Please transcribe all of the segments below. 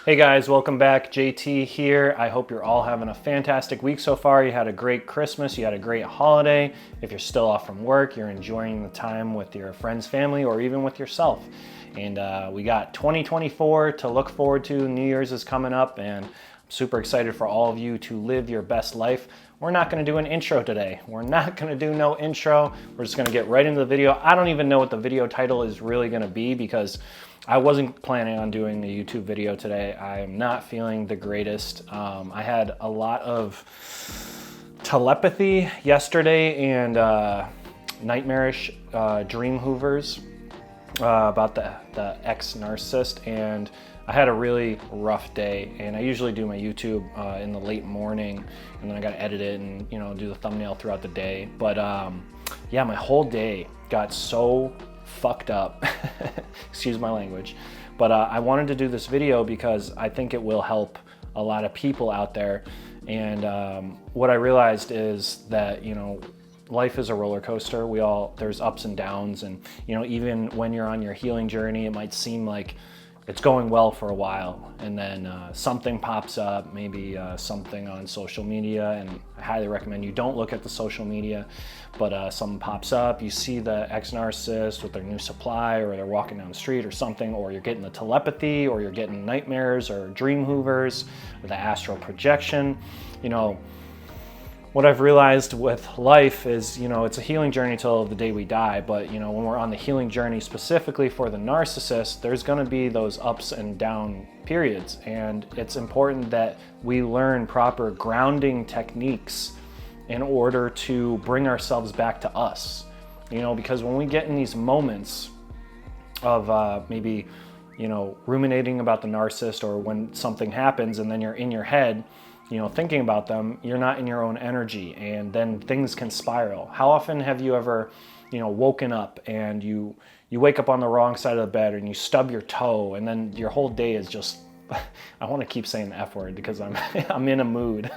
Hey guys, welcome back. JT here. I hope you're all having a fantastic week so far. You had a great Christmas, you had a great holiday. If you're still off from work, you're enjoying the time with your friends, family, or even with yourself. And we got 2024 to look forward to. New Year's is coming up, and I'm super excited for all of you to live your best life. We're not going to do an intro today. We're not going to do no intro. We're just going to get right into the video. I don't even know what the video title is really going to be because I wasn't planning on doing a YouTube video today. I am not feeling the greatest. I had a lot of telepathy yesterday and nightmarish dream hoovers about the ex-narcissist, and I had a really rough day. And I usually do my YouTube in the late morning, and then I got to edit it and do the thumbnail throughout the day. But yeah, my whole day got so fucked up. Excuse my language. But I wanted to do this video because I think it will help a lot of people out there. And what I realized is that life is a roller coaster. There's ups and downs, and even when you're on your healing journey, it might seem like it's going well for a while, and then something pops up, maybe something on social media, and I highly recommend you don't look at the social media, but something pops up, you see the ex-narcissist with their new supply, or they're walking down the street or something, or you're getting the telepathy, or you're getting nightmares or dream hoovers, or the astral projection. What I've realized with life is, it's a healing journey till the day we die. But, when we're on the healing journey specifically for the narcissist, there's going to be those ups and down periods. And it's important that we learn proper grounding techniques in order to bring ourselves back to us. Because when we get in these moments of maybe, ruminating about the narcissist, or when something happens and then you're in your head, thinking about them, you're not in your own energy, and then things can spiral. How often have you ever, woken up and you wake up on the wrong side of the bed and you stub your toe, and then your whole day is just, I want to keep saying the F word because I'm in a mood,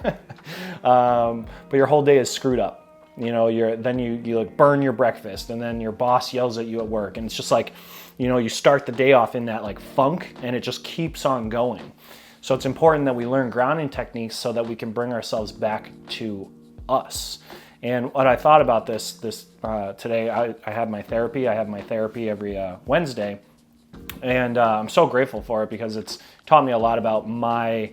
but your whole day is screwed up. Then you like burn your breakfast, and then your boss yells at you at work, and it's just like, you start the day off in that like funk, and it just keeps on going. So it's important that we learn grounding techniques so that we can bring ourselves back to us. And what I thought about this today, I have my therapy. I have my therapy every Wednesday, and I'm so grateful for it because it's taught me a lot about my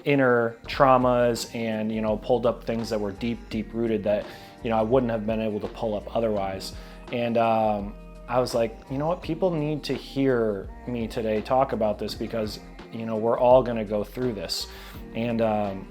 inner traumas, and pulled up things that were deep rooted that I wouldn't have been able to pull up otherwise. And I was like, what, people need to hear me today talk about this because we're all going to go through this. And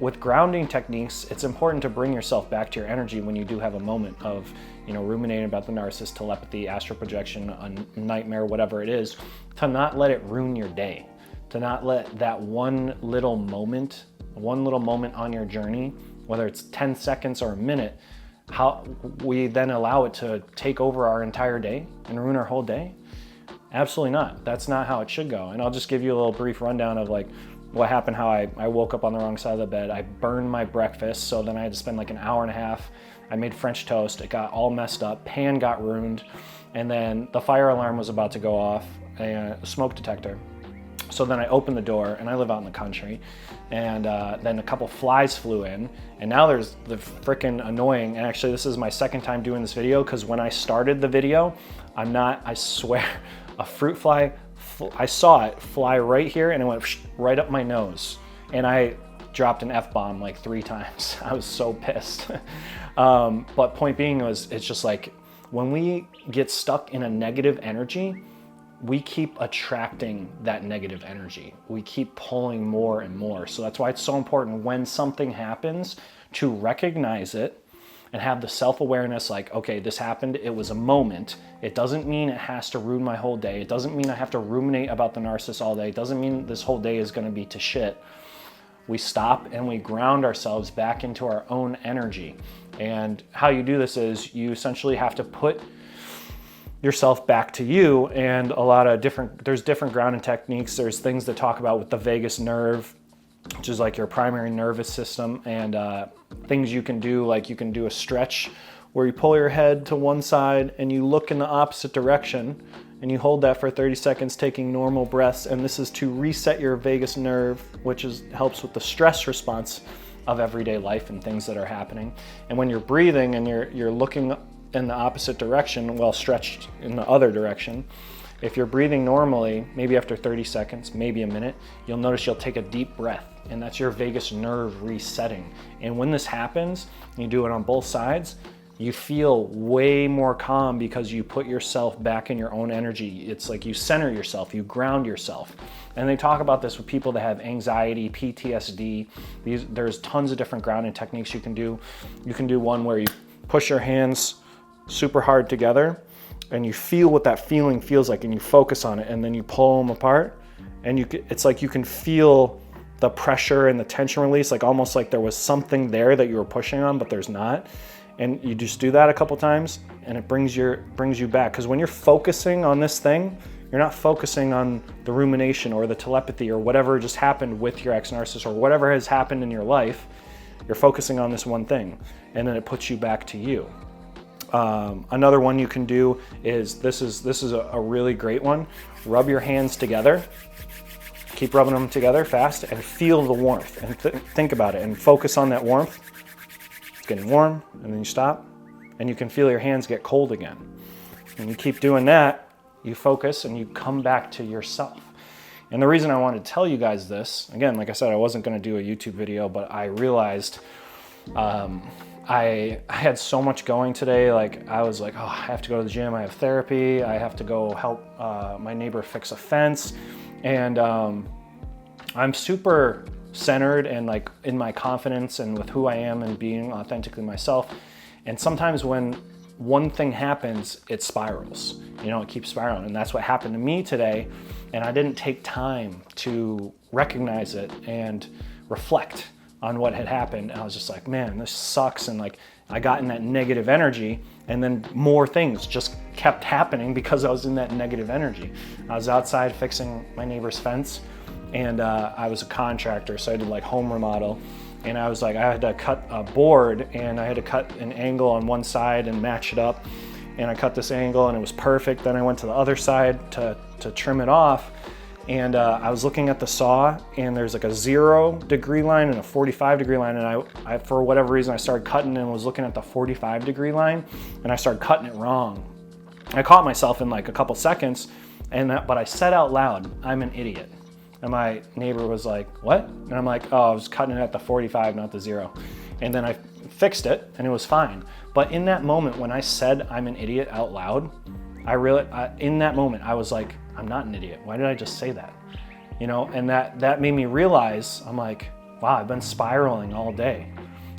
with grounding techniques, it's important to bring yourself back to your energy when you do have a moment of ruminating about the narcissist, telepathy, astral projection, a nightmare, whatever it is, to not let it ruin your day, to not let that one little moment on your journey, whether it's 10 seconds or a minute, how we then allow it to take over our entire day and ruin our whole day. Absolutely not. That's not how it should go. And I'll just give you a little brief rundown of like what happened, how I woke up on the wrong side of the bed. I burned my breakfast, so then I had to spend like an hour and a half. I made French toast. It got all messed up. Pan got ruined. And then the fire alarm was about to go off, and a smoke detector. So then I opened the door, and I live out in the country, and then a couple flies flew in, and now there's the freaking annoying, and actually this is my second time doing this video, because when I started the video, I swear, a fruit fly, I saw it fly right here, and it went right up my nose, and I dropped an F-bomb like 3 times. I was so pissed. But point being was, it's just like, when we get stuck in a negative energy, we keep attracting that negative energy. We keep pulling more and more. So that's why it's so important when something happens to recognize it and have the self-awareness like, okay, this happened, it was a moment. It doesn't mean it has to ruin my whole day. It doesn't mean I have to ruminate about the narcissist all day. It doesn't mean this whole day is gonna be to shit. We stop and we ground ourselves back into our own energy. And how you do this is you essentially have to put yourself back to you, and there's different grounding techniques. There's things that talk about with the vagus nerve, which is like your primary nervous system, and things you can do, like you can do a stretch where you pull your head to one side and you look in the opposite direction, and you hold that for 30 seconds, taking normal breaths. And this is to reset your vagus nerve, which helps with the stress response of everyday life and things that are happening. And when you're breathing and you're looking in the opposite direction while stretched in the other direction, if you're breathing normally, maybe after 30 seconds, maybe a minute, you'll notice you'll take a deep breath, and that's your vagus nerve resetting. And when this happens, you do it on both sides, you feel way more calm because you put yourself back in your own energy. It's like you center yourself, you ground yourself. And they talk about this with people that have anxiety, PTSD. There's tons of different grounding techniques you can do. You can do one where you push your hands super hard together and you feel what that feeling feels like, and you focus on it, and then you pull them apart, and it's like you can feel the pressure and the tension release, like almost like there was something there that you were pushing on, but there's not. And you just do that a couple times, and it brings you back. Because when you're focusing on this thing, you're not focusing on the rumination or the telepathy or whatever just happened with your ex-narcissist or whatever has happened in your life. You're focusing on this one thing, and then it puts you back to you. Another one you can do is, this is a really great one. Rub your hands together. Keep rubbing them together fast and feel the warmth, and think about it and focus on that warmth. It's getting warm, and then you stop, and you can feel your hands get cold again. And you keep doing that, you focus and you come back to yourself. And the reason I wanted to tell you guys this, again, like I said, I wasn't going to do a YouTube video, but I realized I had so much going today. Like I was like, oh, I have to go to the gym, I have therapy, I have to go help my neighbor fix a fence. And I'm super centered and like in my confidence and with who I am and being authentically myself. And sometimes when one thing happens, it spirals, it keeps spiraling. And that's what happened to me today. And I didn't take time to recognize it and reflect on what had happened. I was just like, man, this sucks. And like, I got in that negative energy, and then more things just kept happening because I was in that negative energy. I was outside fixing my neighbor's fence, and I was a contractor, so I did like home remodel. And I was like, I had to cut a board, and I had to cut an angle on one side and match it up. And I cut this angle and it was perfect. Then I went to the other side to trim it off. And I was looking at the saw, and there's like a 0-degree line and a 45-degree line. And I, for whatever reason, I started cutting and was looking at the 45-degree line, and I started cutting it wrong. I caught myself in like a couple seconds, but I said out loud, "I'm an idiot." And my neighbor was like, "What?" And I'm like, "Oh, I was cutting it at the 45, not the 0. And then I fixed it, and it was fine. But in that moment, when I said "I'm an idiot" out loud, in that moment, I was like, I'm not an idiot. Why did I just say that? And that made me realize, I'm like, wow, I've been spiraling all day.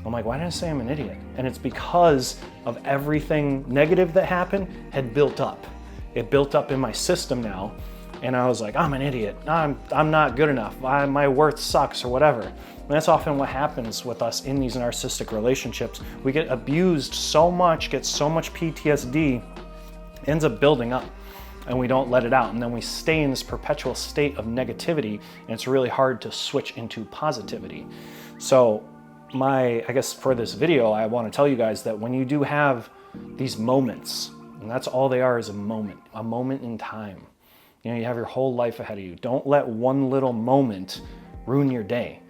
I'm like, why did I say I'm an idiot? And it's because of everything negative that happened had built up. It built up in my system now. And I was like, I'm an idiot. I'm not good enough. My worth sucks or whatever. And that's often what happens with us in these narcissistic relationships. We get abused so much, get so much PTSD, ends up building up, and we don't let it out. And then we stay in this perpetual state of negativity, and it's really hard to switch into positivity. So I guess for this video, I want to tell you guys that when you do have these moments, and that's all they are, is a moment in time. You have your whole life ahead of you. Don't let one little moment ruin your day.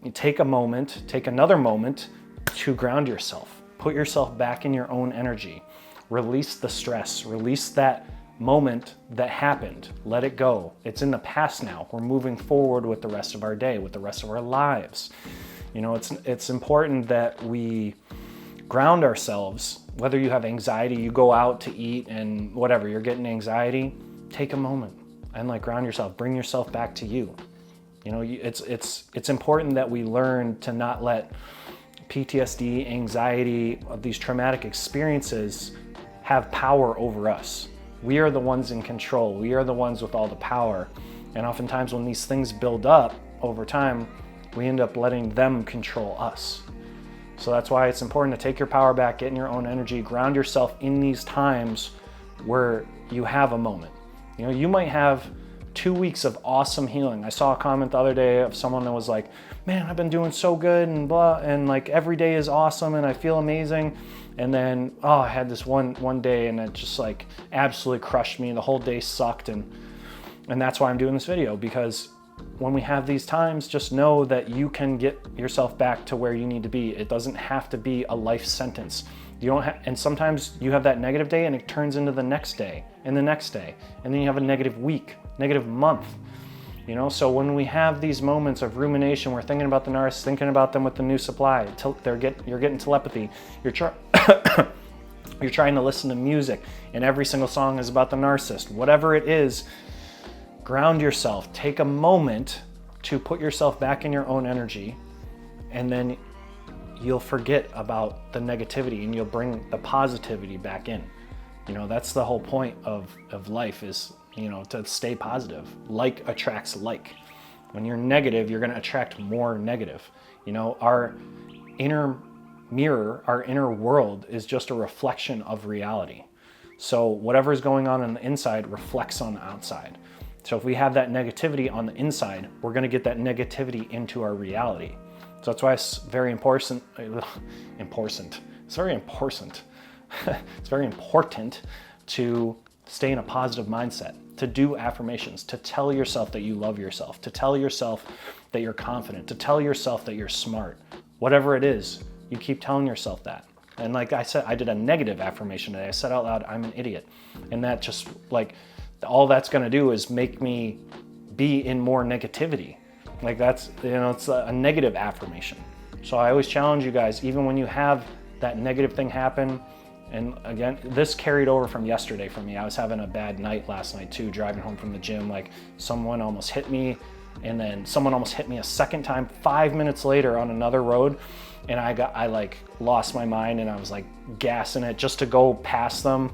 You take a moment, take another moment to ground yourself. Put yourself back in your own energy. Release the stress, release that moment that happened. Let it go. It's in the past now. We're moving forward with the rest of our day, with the rest of our lives. It's important that we ground ourselves. Whether you have anxiety, you go out to eat and whatever, you're getting anxiety, take a moment and like ground yourself, bring yourself back to you. It's important that we learn to not let PTSD, anxiety, these traumatic experiences have power over us. We are the ones in control. We are the ones with all the power. And oftentimes when these things build up over time, we end up letting them control us. So that's why it's important to take your power back, get in your own energy, ground yourself in these times where you have a moment. You might have 2 weeks of awesome healing. I saw a comment the other day of someone that was like, man, I've been doing so good and blah, and like every day is awesome and I feel amazing. And then, I had this one day and it just like absolutely crushed me. The whole day sucked. And that's why I'm doing this video, because when we have these times, just know that you can get yourself back to where you need to be. It doesn't have to be a life sentence. You don't have, and sometimes you have that negative day and it turns into the next day and the next day. And then you have a negative week, negative month. You know, so when we have these moments of rumination, we're thinking about the narcissist, thinking about them with the new supply. You're getting telepathy. You're trying to listen to music, and every single song is about the narcissist. Whatever it is, ground yourself. Take a moment to put yourself back in your own energy, and then you'll forget about the negativity and you'll bring the positivity back in. You know, that's the whole point of life is, you know, to stay positive. Like attracts like. When you're negative, you're going to attract more negative. You know, our inner mirror, our inner world is just a reflection of reality. So whatever is going on the inside reflects on the outside. So if we have that negativity on the inside, we're going to get that negativity into our reality. So that's why it's very important. It's very important. It's very important to stay in a positive mindset, to do affirmations, to tell yourself that you love yourself, to tell yourself that you're confident, to tell yourself that you're smart. Whatever it is, you keep telling yourself that. And like I said, I did a negative affirmation today. I said out loud, I'm an idiot. And that just like, all that's gonna do is make me be in more negativity. Like that's, you know, it's a negative affirmation. So I always challenge you guys, even when you have that negative thing happen, and again, this carried over from yesterday for me. I was having a bad night last night too, driving home from the gym. Like someone almost hit me, and then someone almost hit me a second time 5 minutes later on another road. And I like lost my mind, and I was like gassing it just to go past them.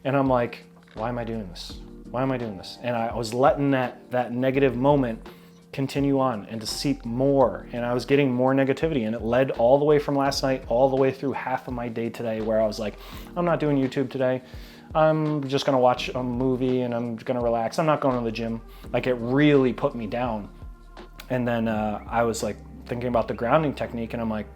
And I'm like, why am I doing this? Why am I doing this? And I was letting that negative moment continue on and to seep more, and I was getting more negativity, and it led all the way from last night all the way through half of my day today, where I was like, I'm not doing YouTube today. I'm just gonna watch a movie and I'm gonna relax. I'm not going to the gym. Like it really put me down. And then I was like thinking about the grounding technique, and I'm like,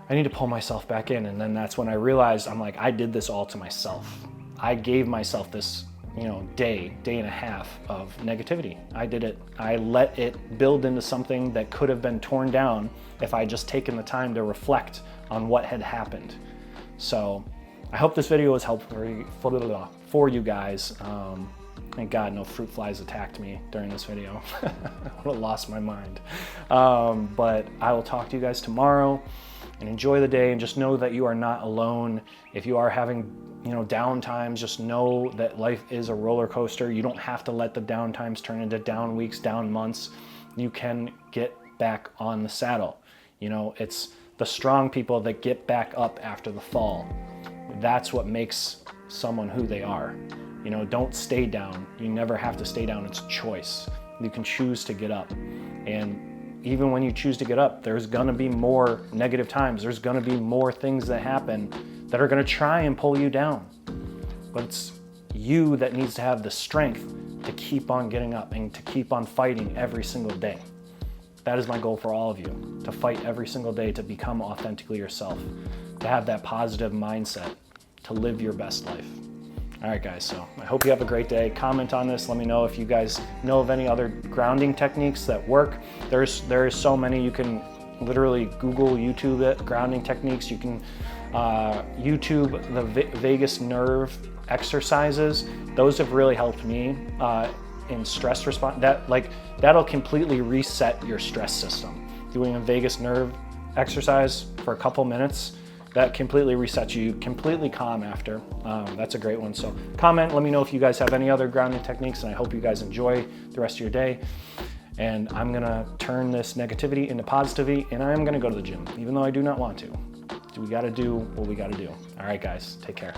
I need to pull myself back in. And then that's when I realized, I'm like, I did this all to myself. I gave myself this, you know, day and a half of negativity. I did it. I let it build into something that could have been torn down if I just taken the time to reflect on what had happened. So I hope this video was helpful for you guys. Thank God no fruit flies attacked me during this video. I would have lost my mind. But I will talk to you guys tomorrow, and enjoy the day, and just know that you are not alone. If you are having, you know, down times, just know that life is a roller coaster. You don't have to let the down times turn into down weeks, down months. You can get back on the saddle. You know, it's the strong people that get back up after the fall. That's what makes someone who they are. You know, don't stay down. You never have to stay down. It's a choice. You can choose to get up. And even when you choose to get up, there's gonna be more negative times. There's gonna be more things that happen that are gonna try and pull you down. But it's you that needs to have the strength to keep on getting up and to keep on fighting every single day. That is my goal for all of you, to fight every single day, to become authentically yourself, to have that positive mindset, to live your best life. All right, guys, so I hope you have a great day. Comment on this. Let me know if you guys know of any other grounding techniques that work. There's so many. You can literally Google, YouTube it, grounding techniques. You can YouTube the vagus nerve exercises. Those have really helped me in stress response. That'll completely reset your stress system. Doing a vagus nerve exercise for a couple minutes, that completely resets you, completely calm after. That's a great one. So comment, let me know if you guys have any other grounding techniques, and I hope you guys enjoy the rest of your day. And I'm gonna turn this negativity into positivity, and I'm gonna go to the gym, even though I do not want to. We gotta do what we gotta do. All right, guys, take care.